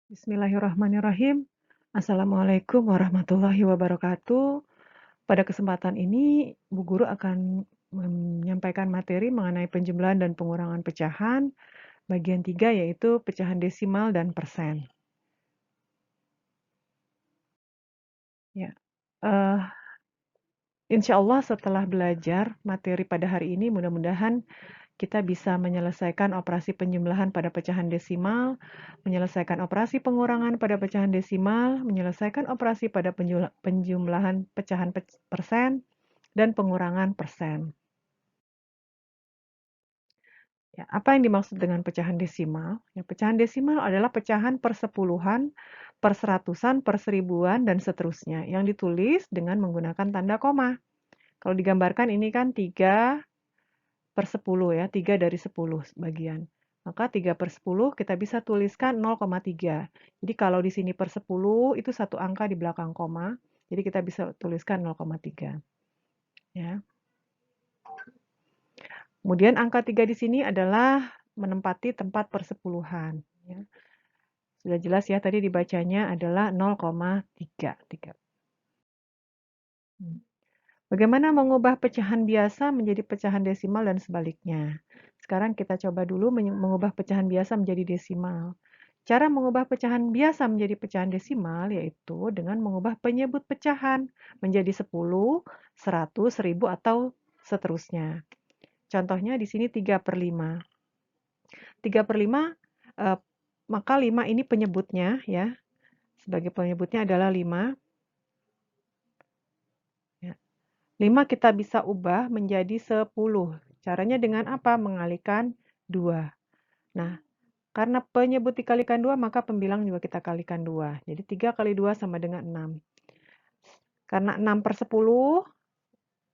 Bismillahirrahmanirrahim. Assalamualaikum warahmatullahi wabarakatuh. Pada kesempatan ini, Bu Guru akan menyampaikan materi mengenai penjumlahan dan pengurangan pecahan, bagian 3 yaitu pecahan desimal dan persen. Ya, eh, insya Allah setelah belajar materi pada hari ini, mudah-mudahan kita bisa menyelesaikan operasi penjumlahan pada pecahan desimal, menyelesaikan operasi pengurangan pada pecahan desimal, menyelesaikan operasi pada penjumlahan pecahan persen, dan pengurangan persen. Ya, apa yang dimaksud dengan pecahan desimal? Ya, pecahan desimal adalah pecahan persepuluhan, perseratusan, perseribuan, dan seterusnya yang ditulis dengan menggunakan tanda koma. Kalau digambarkan ini kan 3 per 10 ya, 3 dari 10 bagian. Maka 3 per 10 kita bisa tuliskan 0,3. Jadi kalau di sini per 10 itu satu angka di belakang koma, jadi kita bisa tuliskan 0,3. Ya. Kemudian angka 3 di sini adalah menempati tempat persepuluhan. Ya. Sudah jelas ya, tadi dibacanya adalah 0,3. Bagaimana mengubah pecahan biasa menjadi pecahan desimal dan sebaliknya? Sekarang kita coba dulu mengubah pecahan biasa menjadi desimal. Cara mengubah pecahan biasa menjadi pecahan desimal yaitu dengan mengubah penyebut pecahan menjadi 10, 100, 1000, atau seterusnya. Contohnya di sini 3 per 5. 3 per 5, maka 5 ini penyebutnya ya. Sebagai penyebutnya adalah 5. 5 kita bisa ubah menjadi 10. Caranya dengan apa? Mengalihkan 2. Nah, karena penyebut dikalikan 2, maka pembilang juga kita kalikan 2. Jadi 3 kali 2 sama dengan 6. Karena 6 per 10,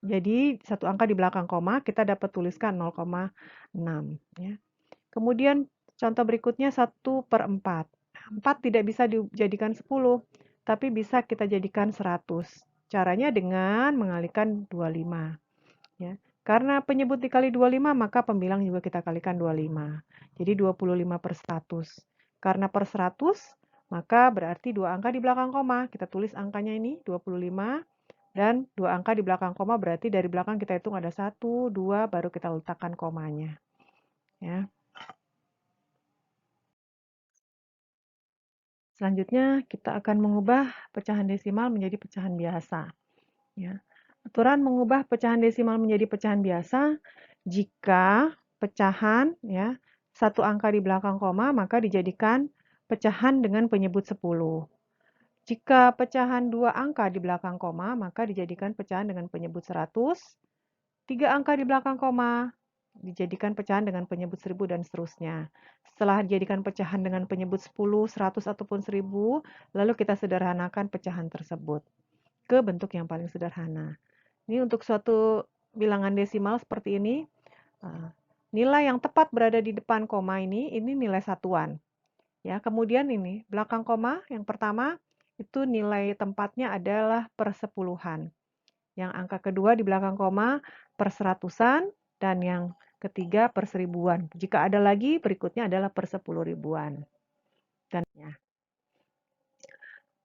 jadi satu angka di belakang koma, kita dapat tuliskan 0,6. Ya. Kemudian contoh berikutnya 1 per 4. 4 tidak bisa dijadikan 10, tapi bisa kita jadikan 100. Caranya dengan mengalihkan 25. Ya. Karena penyebut dikali 25, maka pembilang juga kita kalikan 25. Jadi 25 per 100. Karena per 100, maka berarti dua angka di belakang koma. Kita tulis angkanya ini 25, dan dua angka di belakang koma berarti dari belakang kita hitung ada 1, 2, baru kita letakkan komanya. Ya. Selanjutnya kita akan mengubah pecahan desimal menjadi pecahan biasa. Ya. Aturan mengubah pecahan desimal menjadi pecahan biasa jika pecahan ya satu angka di belakang koma maka dijadikan pecahan dengan penyebut 10. Jika pecahan dua angka di belakang koma maka dijadikan pecahan dengan penyebut 100. Tiga angka di belakang koma dijadikan pecahan dengan penyebut 1000 dan seterusnya. Setelah dijadikan pecahan dengan penyebut 10, 100 ataupun 1000, lalu kita sederhanakan pecahan tersebut ke bentuk yang paling sederhana. Ini untuk suatu bilangan desimal seperti ini, nilai yang tepat berada di depan koma ini nilai satuan. Ya, kemudian ini belakang koma yang pertama itu nilai tempatnya adalah persepuluhan. Yang angka kedua di belakang koma perseratusan dan yang ketiga perseribuan. Jika ada lagi berikutnya adalah persepuluh ribuan. Dan ya.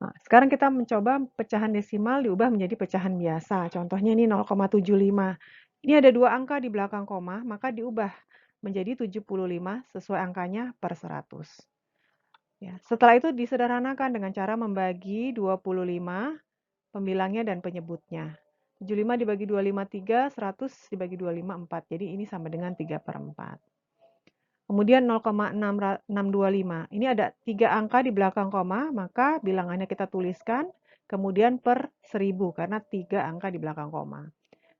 Nah, sekarang kita mencoba pecahan desimal diubah menjadi pecahan biasa. Contohnya ini 0,75. Ini ada dua angka di belakang koma, maka diubah menjadi 75 sesuai angkanya per 100. Ya, setelah itu disederhanakan dengan cara membagi 25 pembilangnya dan penyebutnya. 75 dibagi 25, 3, 100 dibagi 25, 4. Jadi ini sama dengan 3 per 4. Kemudian 0,625. Ini ada 3 angka di belakang koma, maka bilangannya kita tuliskan, kemudian per 1000, karena 3 angka di belakang koma.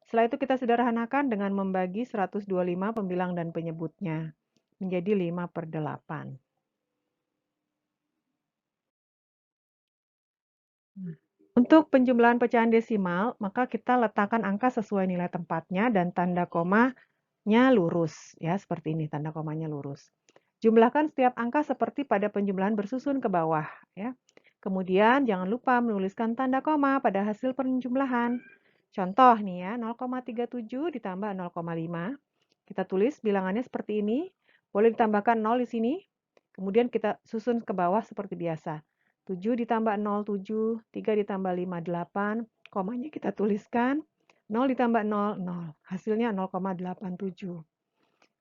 Setelah itu kita sederhanakan dengan membagi 125 pembilang dan penyebutnya, menjadi 5 per 8. Untuk penjumlahan pecahan desimal, maka kita letakkan angka sesuai nilai tempatnya dan tanda komanya lurus. Ya, seperti ini, tanda komanya lurus. Jumlahkan setiap angka seperti pada penjumlahan bersusun ke bawah. Ya. Kemudian jangan lupa menuliskan tanda koma pada hasil penjumlahan. Contoh nih ya, 0,37 ditambah 0,5. Kita tulis bilangannya seperti ini. Boleh ditambahkan 0 di sini. Kemudian kita susun ke bawah seperti biasa. 7 ditambah 0, 7, 3 ditambah 5, 8, komanya kita tuliskan, 0 ditambah 0, 0. Hasilnya 0,87.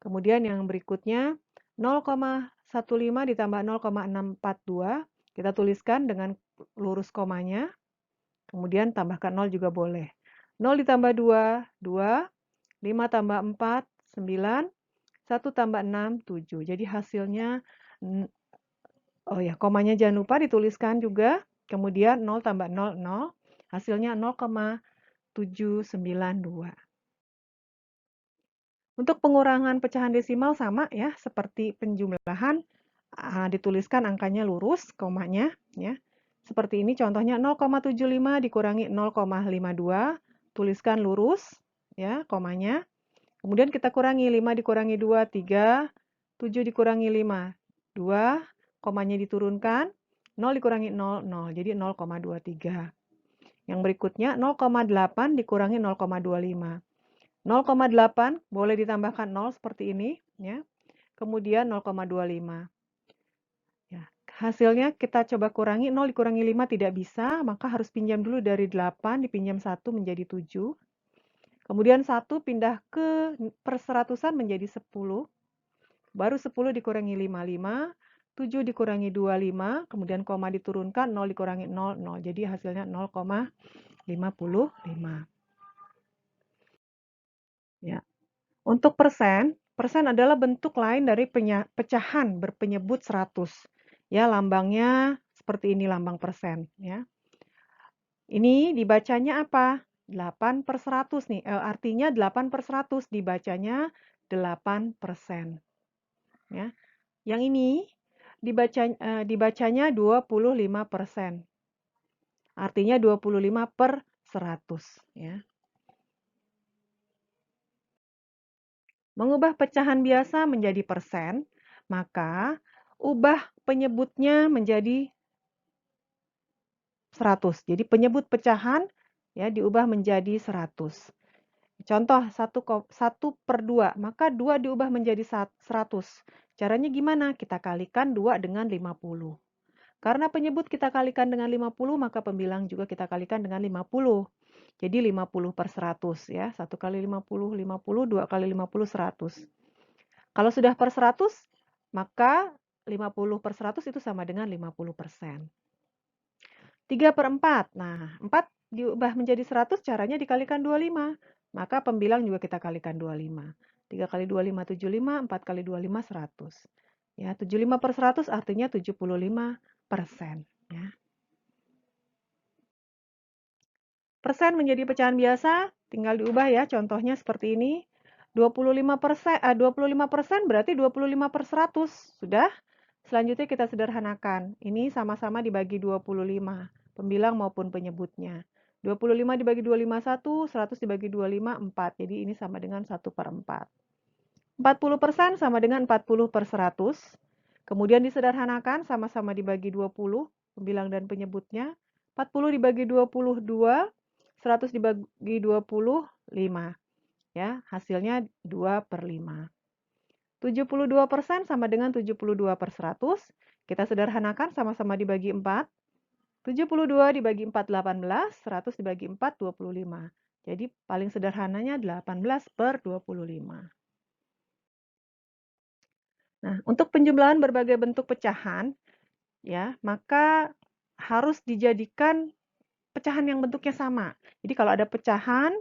Kemudian yang berikutnya, 0,15 ditambah 0,642, kita tuliskan dengan lurus komanya, kemudian tambahkan 0 juga boleh. 0 ditambah 2, 2, 5 tambah 4, 9, 1 tambah 6, 7. Jadi hasilnya, oh ya, komanya jangan lupa dituliskan juga, kemudian 0 tambah 0, 0, hasilnya 0,792. Untuk pengurangan pecahan desimal sama ya, seperti penjumlahan, dituliskan angkanya lurus, komanya ya. Seperti ini contohnya 0,75 dikurangi 0,52, tuliskan lurus ya, komanya. Kemudian kita kurangi 5 dikurangi 2, 3, 7 dikurangi 5, 2, komanya diturunkan, 0 dikurangi 0, 0, jadi 0,23. Yang berikutnya 0,8 dikurangi 0,25. 0,8 boleh ditambahkan 0 seperti ini ya. Kemudian 0,25. Ya, hasilnya kita coba kurangi, 0 dikurangi 5 tidak bisa, maka harus pinjam dulu dari 8 dipinjam 1 menjadi 7. Kemudian 1 pindah ke perseratusan menjadi 10. Baru 10 dikurangi 5, 5. 7 dikurangi 2, 5. Kemudian koma diturunkan, 0 dikurangi 0, 0. Jadi hasilnya 0,55. Ya. Untuk persen, persen adalah bentuk lain dari pecahan berpenyebut 100. Ya, lambangnya seperti ini lambang persen. Ya. Ini dibacanya apa? 8/100 nih, artinya 8/100 dibacanya 8%. Ya. Yang ini dibacanya 25%. Artinya 25/100. Ya. Mengubah pecahan biasa menjadi persen, maka ubah penyebutnya menjadi 100. Jadi penyebut pecahan ya diubah menjadi 100. Contoh 1/2, maka 2 diubah menjadi 100. Caranya gimana? Kita kalikan 2 dengan 50. Karena penyebut kita kalikan dengan 50, maka pembilang juga kita kalikan dengan 50. Jadi 50/100 ya. 1 kali 50, 50, 2 kali 50, 100. Kalau sudah per 100, maka 50/100 itu sama dengan 50%. 3/4. Nah, 4 diubah menjadi 100, caranya dikalikan 25. Maka pembilang juga kita kalikan 25. 3 kali 25, 75. 4 kali 25, 100. Ya, 75/100 artinya 75%. Ya. Persen menjadi pecahan biasa, tinggal diubah ya, contohnya seperti ini. 25% berarti 25/100. Sudah? Selanjutnya kita sederhanakan. Ini sama-sama dibagi 25, pembilang maupun penyebutnya. 25 dibagi 25, 1, 100 dibagi 25, 4. Jadi ini sama dengan 1/4. 40% sama dengan 40/100. Kemudian disederhanakan, sama-sama dibagi 20, pembilang dan penyebutnya. 40 dibagi 22, 100 dibagi 20, 5. Ya, hasilnya 2/5. 72% sama dengan 72/100. Kita sederhanakan, sama-sama dibagi 4. 72 dibagi 4, 18. 100 dibagi 4, 25. Jadi paling sederhananya 18/25. Nah, untuk penjumlahan berbagai bentuk pecahan, ya, maka harus dijadikan pecahan yang bentuknya sama. Jadi kalau ada pecahan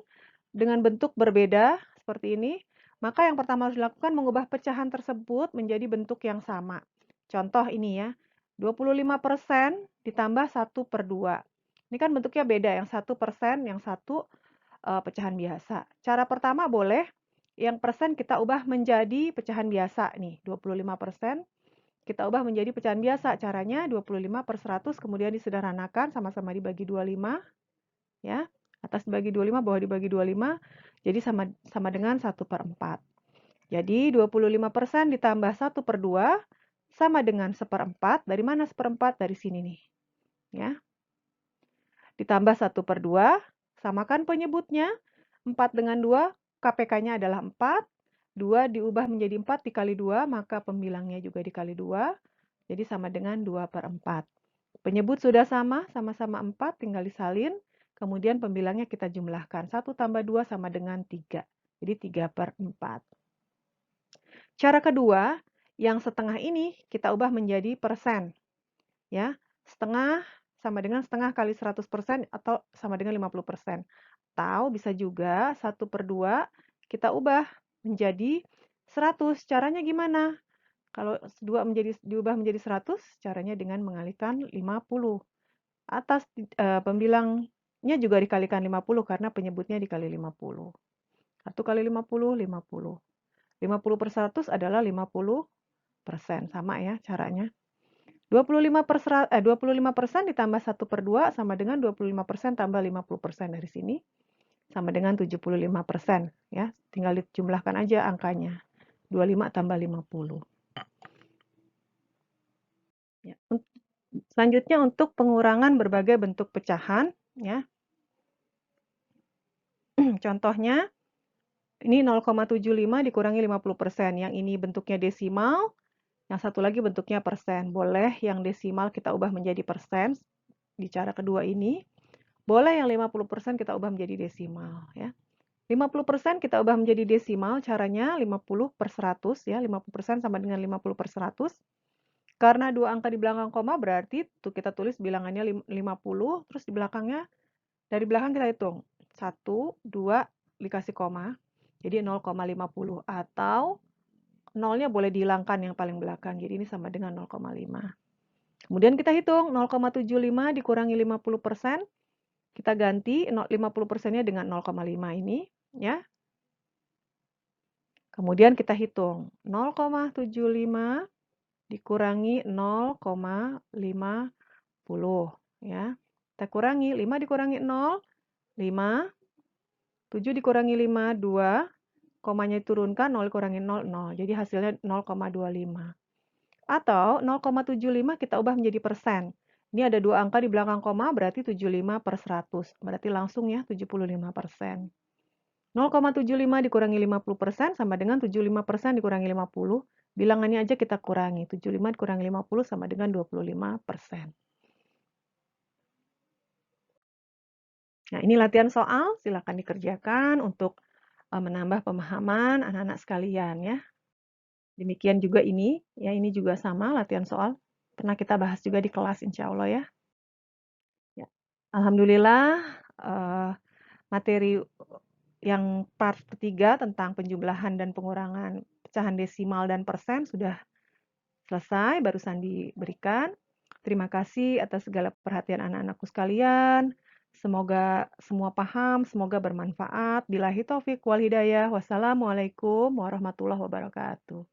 dengan bentuk berbeda seperti ini, maka yang pertama harus dilakukan mengubah pecahan tersebut menjadi bentuk yang sama. Contoh ini ya, 25% ditambah 1/2. Ini kan bentuknya beda, yang 1%, yang satu pecahan biasa. Cara pertama boleh, yang persen kita ubah menjadi pecahan biasa nih, 25% kita ubah menjadi pecahan biasa. Caranya 25/100 kemudian disederhanakan, sama-sama dibagi 25 ya. Atas dibagi 25, bawah dibagi 25, jadi sama dengan 1/4. Jadi 25% ditambah 1/2 sama dengan 1/4. Dari mana 1/4? Dari sini nih. Ya. Ditambah 1/2, samakan penyebutnya. 4 dengan 2, KPK-nya adalah 4. 2 diubah menjadi 4 dikali 2, maka pembilangnya juga dikali 2. jadi sama dengan 2/4. Penyebut sudah sama, sama-sama 4, tinggal disalin. Kemudian pembilangnya kita jumlahkan. 1 tambah 2 sama dengan 3. Jadi 3/4. Cara kedua, yang setengah ini kita ubah menjadi persen. Ya, setengah sama dengan setengah kali 100% atau sama dengan 50%. Atau bisa juga 1/2 kita ubah menjadi 100. Caranya gimana? Kalau 2 diubah menjadi 100, caranya dengan mengalihkan 50. Atas pembilangnya juga dikalikan 50 karena penyebutnya dikali 50. 1 kali 50, 50. 50 per 100 adalah 50%. Sama ya caranya. 25% ditambah 1/2 sama dengan 25% tambah 50% dari sini. Sama dengan 75%. Ya, tinggal dijumlahkan aja angkanya. 25 tambah 50. Ya. Selanjutnya untuk pengurangan berbagai bentuk pecahan. Ya. Contohnya, ini 0,75 dikurangi 50%. Yang ini bentuknya desimal, yang satu lagi bentuknya persen. Boleh yang desimal kita ubah menjadi persen di cara kedua ini. Boleh yang 50% kita ubah menjadi desimal. Ya. 50% kita ubah menjadi desimal, caranya 50/100. Ya. 50% sama dengan 50/100. Karena dua angka di belakang koma berarti tuh kita tulis bilangannya 50, terus di belakangnya, dari belakang kita hitung. 1, 2, dikasih koma, jadi 0,50. Atau nolnya boleh dihilangkan yang paling belakang, jadi ini sama dengan 0,5. Kemudian kita hitung, 0,75 dikurangi 50%, kita ganti 50%-nya dengan 0,5 ini, ya. Kemudian kita hitung, 0,75 dikurangi 0,50, ya. Kita kurangi, 5 dikurangi 0, 5, 7 dikurangi 5, 2, komanya diturunkan, 0 dikurangi 0, 0. Jadi hasilnya 0,25. Atau 0,75 kita ubah menjadi persen. Ini ada dua angka di belakang koma, berarti 75/100. Berarti langsung ya 75%. 0,75 dikurangi 50% sama dengan 75% dikurangi 50. Bilangannya aja kita kurangi. 75 dikurangi 50 sama dengan 25%. Nah, ini latihan soal, silakan dikerjakan untuk menambah pemahaman anak-anak sekalian ya. Demikian juga ini, ya ini juga sama latihan soal. Pernah kita bahas juga di kelas insya Allah ya. Ya. Alhamdulillah materi yang part ketiga tentang penjumlahan dan pengurangan pecahan desimal dan persen sudah selesai, barusan diberikan. Terima kasih atas segala perhatian anak-anakku sekalian. Semoga semua paham, semoga bermanfaat. Billahi taufik wal hidayah. Wassalamualaikum warahmatullahi wabarakatuh.